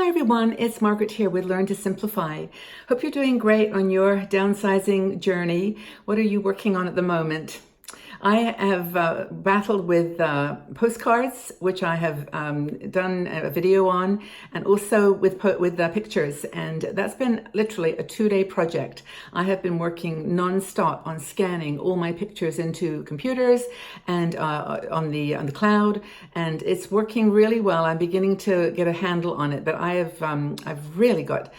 Hi everyone, it's Margaret here with Learn to Simplify. Hope you're doing great on your downsizing journey. What are you working on at the moment? I have battled with postcards, which I have done a video on, and also with pictures, and that's been literally a 2-day project. I have been working non-stop on scanning all my pictures into computers and on the cloud, and it's working really well. I'm beginning to get a handle on it, but I've really got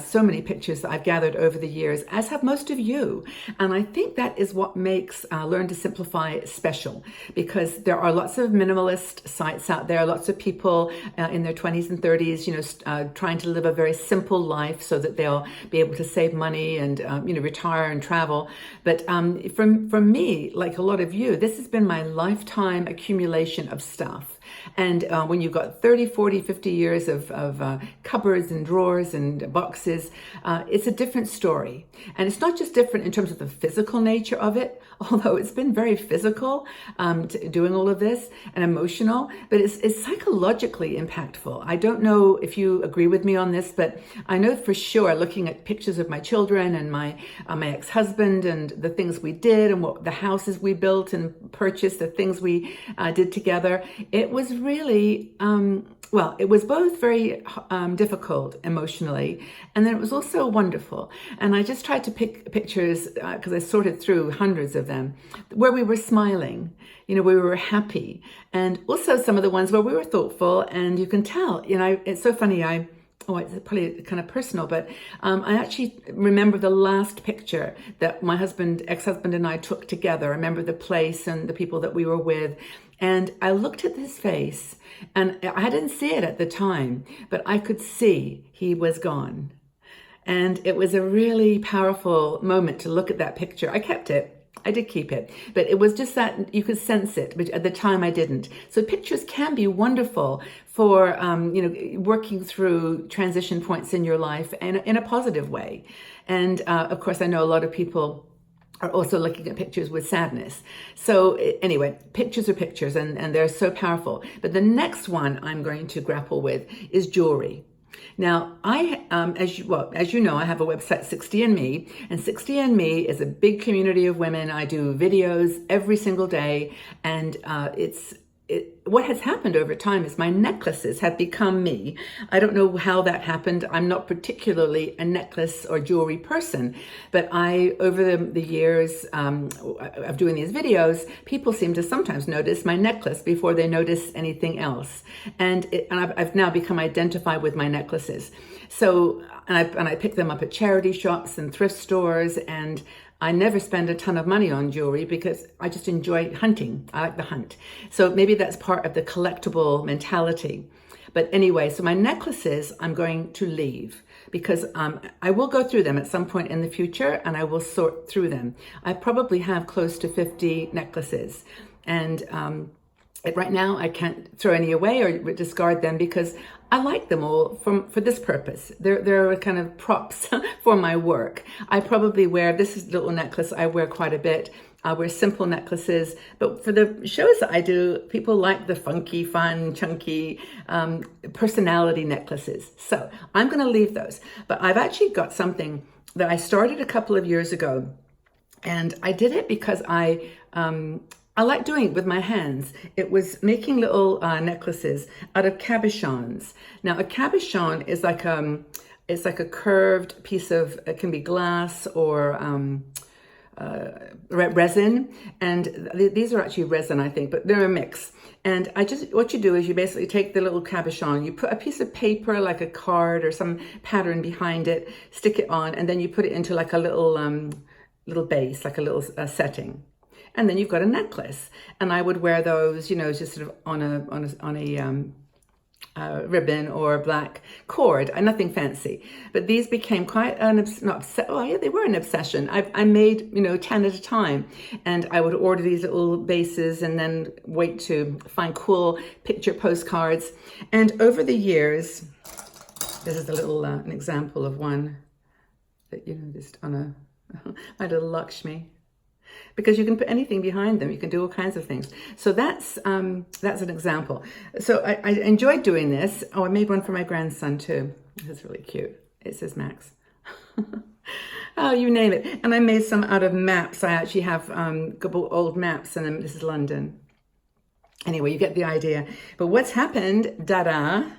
so many pictures that I've gathered over the years, as have most of you, and I think that is what makes Learn to Simplify special, because there are lots of minimalist sites out there, lots of people in their 20s and 30s, trying to live a very simple life so that they'll be able to save money and, retire and travel. But for me, like a lot of you, this has been my lifetime accumulation of stuff. And when you've got 30, 40, 50 years of cupboards and drawers and boxes, it's a different story. And it's not just different in terms of the physical nature of it, although it's been very physical doing all of this and emotional, but it's psychologically impactful. I don't know if you agree with me on this, but I know for sure, looking at pictures of my children and my ex-husband and the things we did and what the houses we built and purchased, the things we did together, it was really, it was both very difficult emotionally, and then it was also wonderful. And I just tried to pick pictures, because I sorted through hundreds of them, where we were smiling, where we were happy, and also some of the ones where we were thoughtful. And you can tell, it's so funny, it's probably kind of personal, but I actually remember the last picture that my ex-husband and I took together. I remember the place and the people that we were with. And I looked at his face, and I didn't see it at the time, but I could see he was gone. And it was a really powerful moment to look at that picture. I kept it. I did keep it, but it was just that you could sense it, but at the time I didn't. So pictures can be wonderful for, working through transition points in your life in a positive way. And of course, I know a lot of people are also looking at pictures with sadness. So anyway, pictures are pictures, and they're so powerful. But the next one I'm going to grapple with is jewelry. Now, as you know, I have a website, 60andMe, and 60andMe is a big community of women. I do videos every single day, and what has happened over time is my necklaces have become me. I don't know how that happened. I'm not particularly a necklace or jewelry person, but over the years of doing these videos, people seem to sometimes notice my necklace before they notice anything else. And I've now become identified with my necklaces. So, and I pick them up at charity shops and thrift stores, and I never spend a ton of money on jewelry because I just enjoy hunting. I like the hunt. So maybe that's part of the collectible mentality. But anyway, so my necklaces, I'm going to leave because I will go through them at some point in the future, and I will sort through them. I probably have close to 50 necklaces, and right now I can't throw any away or discard them because I like them all for this purpose. They're kind of props for my work. I probably wear, this is a little necklace I wear quite a bit. I wear simple necklaces, but for the shows that I do, people like the funky, fun, chunky, personality necklaces. So I'm gonna leave those. But I've actually got something that I started a couple of years ago, and I did it because I like doing it with my hands. It was making little necklaces out of cabochons. Now, a cabochon is it's like a curved piece of, it can be glass or resin. And these are actually resin, I think, but they're a mix. And what you do is you basically take the little cabochon, you put a piece of paper, like a card or some pattern behind it, stick it on, and then you put it into like a little base, like a little setting. And then you've got a necklace, and I would wear those, just sort of on a ribbon or a black cord, nothing fancy. But these became quite they were an obsession. I made 10 at a time, and I would order these little bases and then wait to find cool picture postcards. And over the years, this is a little an example of one that just on my little Lakshmi. because you can put anything behind them. You can do all kinds of things. So that's an example. So I enjoyed doing this. Oh, I made one for my grandson too. This is really cute. It says Max. Oh, you name it. And I made some out of maps. I actually have a couple old maps, and then this is London. Anyway, you get the idea. But what's happened, da-da,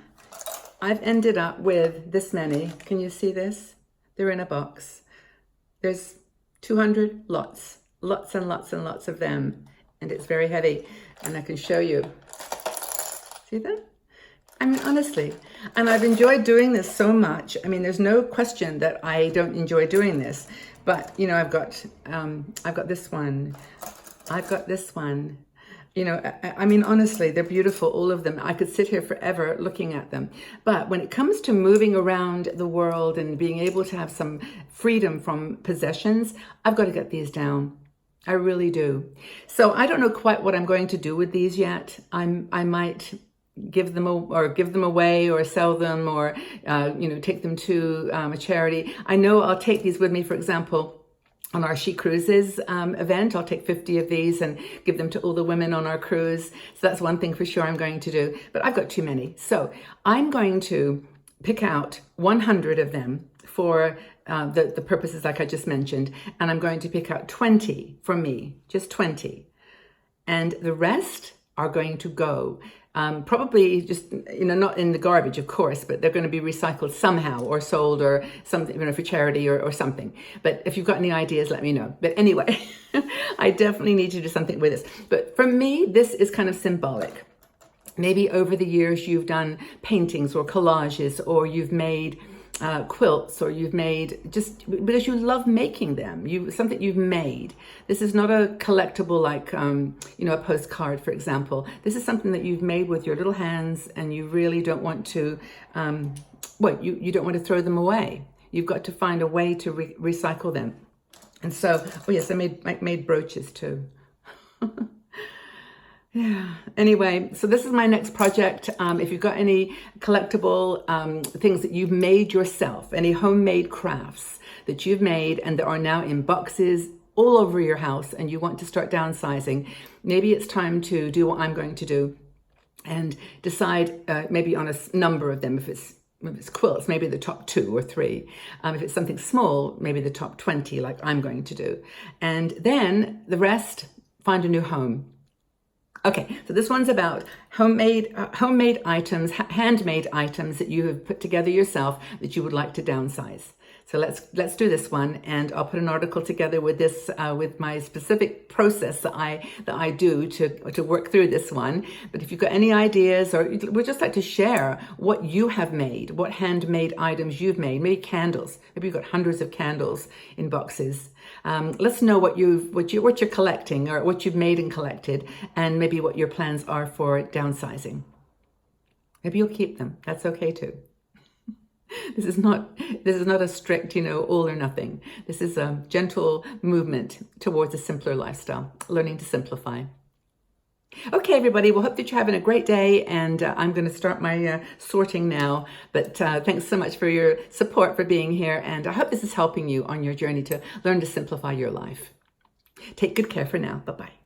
I've ended up with this many. Can you see this? They're in a box. There's 200 lots and lots and lots of them. And it's very heavy. And I can show you. See that? I mean, honestly, and I've enjoyed doing this so much. I mean, there's no question that I don't enjoy doing this, but you know, I've got this one, I've got this one, you know, I mean, honestly, they're beautiful, all of them. I could sit here forever looking at them. But when it comes to moving around the world and being able to have some freedom from possessions, I've got to get these down. I really do. So I don't know quite what I'm going to do with these yet. I might give them away or sell them, or you know, take them to a charity. I know I'll take these with me, for example, on our She Cruises event. I'll take 50 of these and give them to all the women on our cruise. So that's one thing for sure I'm going to do, but I've got too many. So I'm going to pick out 100 of them for the purposes like I just mentioned, and I'm going to pick out 20 for me, just 20. And the rest are going to go probably just, you know, not in the garbage, of course, but they're going to be recycled somehow or sold or something, you know, for charity or something. But if you've got any ideas, let me know. But anyway, I definitely need to do something with this. But for me, this is kind of symbolic. Maybe over the years you've done paintings or collages, or you've made quilts, or you've made, just because you love making them, something you've made. This is not a collectible like you know, a postcard, for example. This is something that you've made with your little hands, and you really don't want to you don't want to throw them away. You've got to find a way to recycle them. And so, oh yes, I made brooches too. Yeah. Anyway, so this is my next project. If you've got any collectible things that you've made yourself, any homemade crafts that you've made and that are now in boxes all over your house, and you want to start downsizing, maybe it's time to do what I'm going to do and decide maybe on a number of them. If it's quilts, maybe the top 2 or 3. If it's something small, maybe the top 20, like I'm going to do. And then the rest, find a new home. Okay, so this one's about homemade items, handmade items that you have put together yourself that you would like to downsize. So let's do this one, and I'll put an article together with this, with my specific process that I do to work through this one. But if you've got any ideas, or we'd just like to share what you have made, what handmade items you've made, maybe candles, maybe you've got hundreds of candles in boxes. Let's know what you're collecting, or what you've made and collected, and maybe what your plans are for downsizing. Maybe you'll keep them. That's okay too. This is not a strict, you know, all or nothing. This is a gentle movement towards a simpler lifestyle, learning to simplify. Okay, everybody, well, hope that you're having a great day, and I'm going to start my sorting now. But thanks so much for your support, for being here, and I hope this is helping you on your journey to learn to simplify your life. Take good care for now. Bye-bye.